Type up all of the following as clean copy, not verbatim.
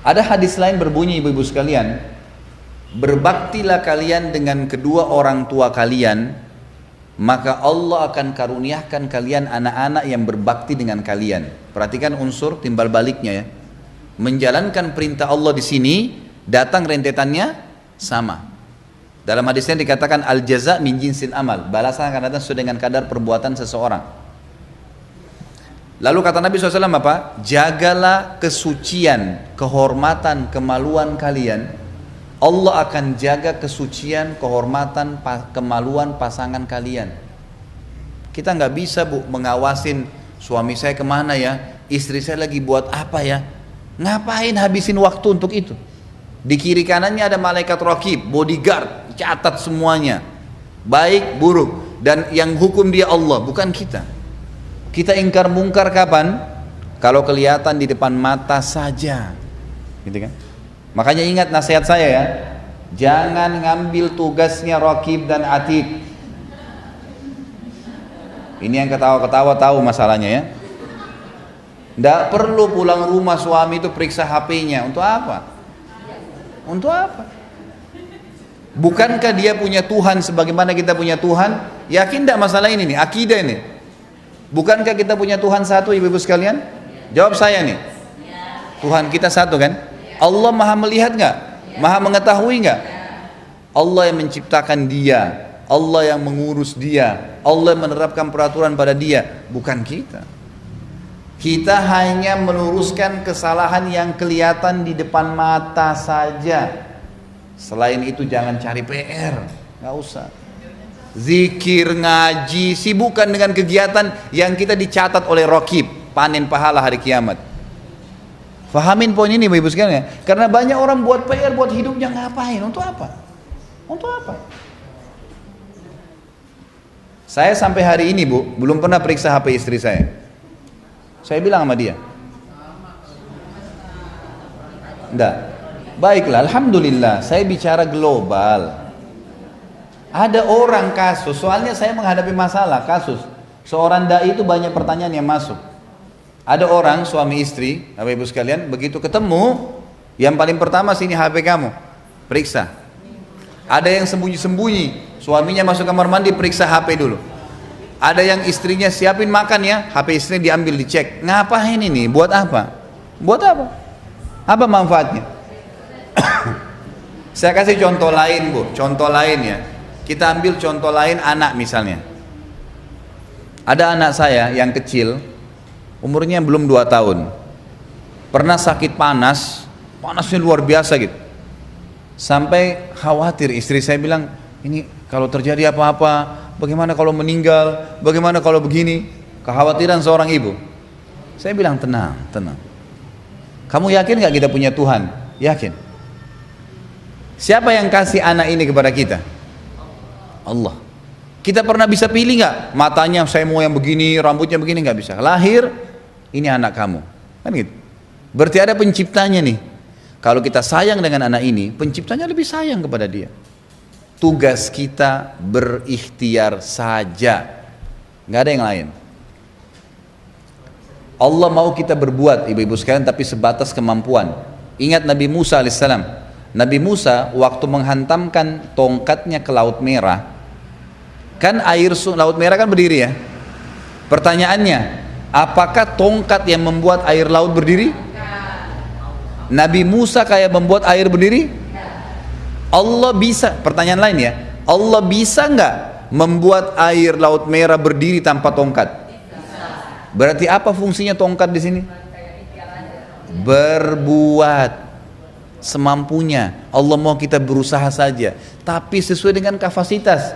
Ada hadis lain berbunyi, ibu-ibu sekalian, berbaktilah kalian dengan kedua orang tua kalian, maka Allah akan karuniakan kalian anak-anak yang berbakti dengan kalian. Perhatikan unsur timbal baliknya ya. Menjalankan perintah Allah di sini, datang rentetannya sama. Dalam hadisnya dikatakan al-jaza min jinsil amal, balasan akan datang sesuai dengan kadar perbuatan seseorang. Lalu kata Nabi SAW apa? Jagalah kesucian, kehormatan, kemaluan kalian. Allah akan jaga kesucian, kehormatan, kemaluan pasangan kalian. Kita nggak bisa bu mengawasin suami saya kemana ya, istri saya lagi buat apa ya. Ngapain habisin waktu untuk itu? Di kiri kanannya ada malaikat raqib, bodyguard, catat semuanya, baik buruk, dan yang hukum dia Allah, bukan kita. Kita ingkar mungkar kapan? Kalau kelihatan di depan mata saja, gitu kan? Makanya ingat nasihat saya ya, jangan ngambil tugasnya raqib dan atid. Ini yang ketawa-ketawa tahu masalahnya ya. Tidak perlu pulang rumah suami itu periksa HP-nya. Untuk apa? Untuk apa? Bukankah dia punya Tuhan sebagaimana kita punya Tuhan? Yakin tidak masalah ini nih, akidah ini? Bukankah kita punya Tuhan satu, ibu-ibu sekalian? Jawab saya nih. Tuhan kita satu kan? Allah maha melihat nggak? Maha mengetahui nggak? Allah yang menciptakan dia, Allah yang mengurus dia, Allah yang menerapkan peraturan pada dia, bukan kita. Kita hanya meluruskan kesalahan yang kelihatan di depan mata saja. Selain itu jangan cari PR, nggak usah. Zikir, ngaji, sibukkan dengan kegiatan yang kita dicatat oleh raqib, panen pahala hari kiamat. Fahamin poin ini ibu sekalian, karena banyak orang buat PR buat hidupnya, ngapain? Untuk apa? Untuk apa? Saya sampai hari ini bu, belum pernah periksa HP istri saya. Saya bilang sama dia, enggak, baiklah, alhamdulillah, saya bicara global. Ada orang kasus, soalnya saya menghadapi masalah kasus, seorang dai itu banyak pertanyaan yang masuk. Ada orang suami istri, Bapak Ibu sekalian, begitu ketemu, yang paling pertama sini HP kamu, periksa. Ada yang sembunyi-sembunyi, suaminya masuk kamar mandi, periksa HP dulu. Ada yang istrinya siapin makan ya, HP istrinya diambil, dicek. Ngapain ini? Buat apa? Buat apa? Apa manfaatnya? Saya kasih contoh lain bu, contoh lain ya. Kita ambil contoh lain anak misalnya. Ada anak saya yang kecil, umurnya belum 2 tahun. Pernah sakit panas, panasnya luar biasa gitu. Sampai khawatir, istri saya bilang, ini kalau terjadi apa-apa, bagaimana kalau meninggal, bagaimana kalau begini. Kekhawatiran seorang ibu. Saya bilang tenang, tenang. Kamu yakin gak kita punya Tuhan? Yakin. Siapa yang kasih anak ini kepada kita? Allah. Kita pernah bisa pilih gak? Matanya saya mau yang begini, rambutnya begini, gak bisa. Lahir, ini anak kamu. Kan gitu. Berarti ada penciptanya nih. Kalau kita sayang dengan anak ini, penciptanya lebih sayang kepada dia. Tugas kita berikhtiar saja, nggak ada yang lain. Allah mau kita berbuat, ibu-ibu sekalian, tapi sebatas kemampuan. Ingat Nabi Musa alaihissalam. Nabi Musa waktu menghantamkan tongkatnya ke Laut Merah, kan air Laut Merah kan berdiri ya. Pertanyaannya, apakah tongkat yang membuat air laut berdiri? Nabi Musa kayak membuat air berdiri? Allah bisa, pertanyaan lain ya, Allah bisa nggak membuat air Laut Merah berdiri tanpa tongkat? Berarti apa fungsinya tongkat di sini? Berbuat semampunya. Allah mau kita berusaha saja, tapi sesuai dengan kapasitas.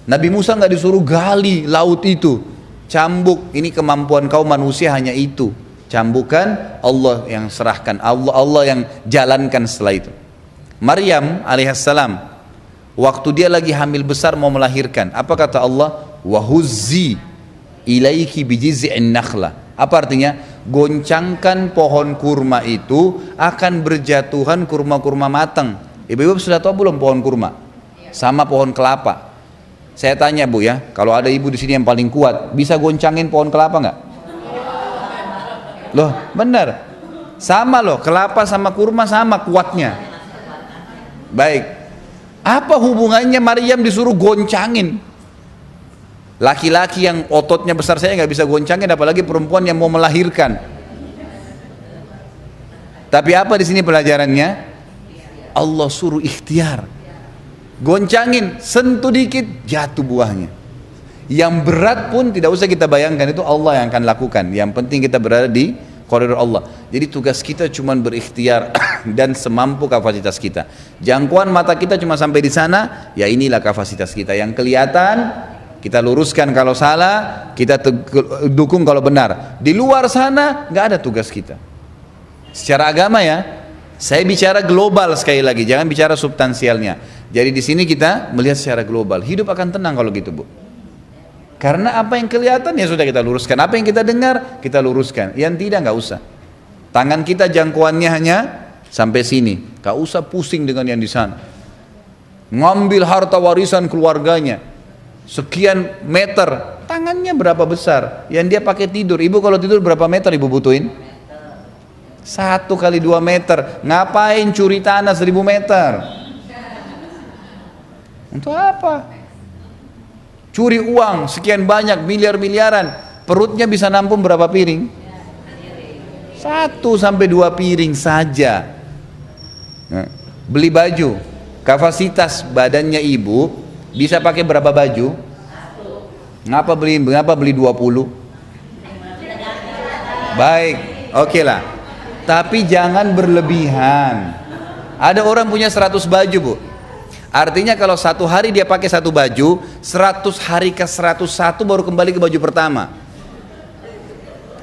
Nabi Musa nggak disuruh gali laut itu, cambuk. Ini kemampuan kaum manusia hanya itu. Cambukan, Allah yang serahkan, Allah yang jalankan setelah itu. Maryam alaihissalam, waktu dia lagi hamil besar mau melahirkan, apa kata Allah? Wahuzzi ilaiki bijiz'in nakhlah. Apa artinya? Goncangkan pohon kurma itu, akan berjatuhan kurma-kurma matang. Ibu-ibu sudah tahu belum pohon kurma? Sama pohon kelapa. Saya tanya bu ya, kalau ada ibu di sini yang paling kuat, bisa goncangin pohon kelapa nggak? Loh benar. Sama loh, kelapa sama kurma sama kuatnya. Baik, apa hubungannya Maryam disuruh goncangin? Laki-laki yang ototnya besar saya nggak bisa goncangin, apalagi perempuan yang mau melahirkan. Tapi apa di sini pelajarannya? Allah suruh ikhtiar. Goncangin, sentuh dikit, jatuh buahnya. Yang berat pun tidak usah kita bayangkan, itu Allah yang akan lakukan. Yang penting kita berada di koridor Allah. Jadi tugas kita cuma berikhtiar dan semampu kapasitas kita. Jangkauan mata kita cuma sampai di sana, ya inilah kapasitas kita. Yang kelihatan kita luruskan kalau salah, kita dukung kalau benar. Di luar sana nggak ada tugas kita. Secara agama ya, saya bicara global sekali lagi, jangan bicara substansialnya. Jadi di sini kita melihat secara global. Hidup akan tenang kalau gitu, Bu. Karena apa yang kelihatan ya sudah kita luruskan, apa yang kita dengar kita luruskan, yang tidak nggak usah. Tangan kita jangkauannya hanya sampai sini, nggak usah pusing dengan yang di sana. Ngambil harta warisan keluarganya sekian meter, tangannya berapa besar? Yang dia pakai tidur, ibu kalau tidur berapa meter ibu butuhin? 1 kali 2 meter. Ngapain curi tanah 1000 meter? Untuk apa? Curi uang sekian banyak, miliar-miliaran, perutnya bisa nampung berapa piring? 1 sampai 2 piring saja. Nah, beli baju, kapasitas badannya ibu bisa pakai berapa baju? Ngapa beli 20? Baik, oke lah. Tapi jangan berlebihan. Ada orang punya 100 baju, Bu. Artinya kalau 1 hari dia pakai 1 baju, 100 hari ke 101 baru kembali ke baju pertama.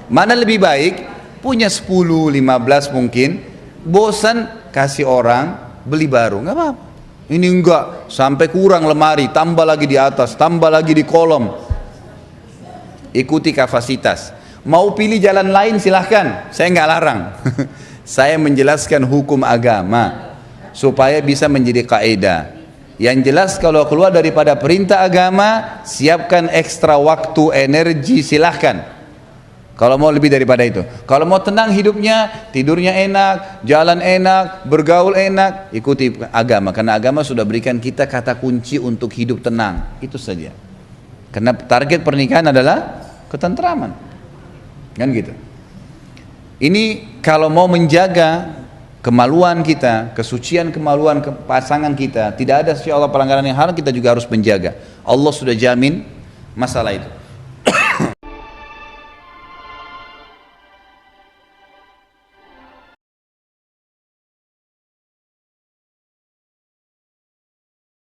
Mana lebih baik? Punya 10, 15 mungkin, bosan kasih orang, beli baru, nggak apa-apa. Ini enggak, sampai kurang lemari, tambah lagi di atas, tambah lagi di kolom. Ikuti kapasitas. Mau pilih jalan lain silahkan, saya nggak larang. Saya menjelaskan hukum agama supaya bisa menjadi kaidah. Yang jelas kalau keluar daripada perintah agama, siapkan ekstra waktu, energi, silahkan. Kalau mau lebih daripada itu. Kalau mau tenang hidupnya, tidurnya enak, jalan enak, bergaul enak, ikuti agama. Karena agama sudah berikan kita kata kunci untuk hidup tenang. Itu saja. Karena target pernikahan adalah ketentraman. Kan gitu. Ini kalau mau menjaga kemaluan kita, kesucian kemaluan pasangan kita, tidak ada insya Allah pelanggaran yang haram, kita juga harus menjaga. Allah sudah jamin masalah itu.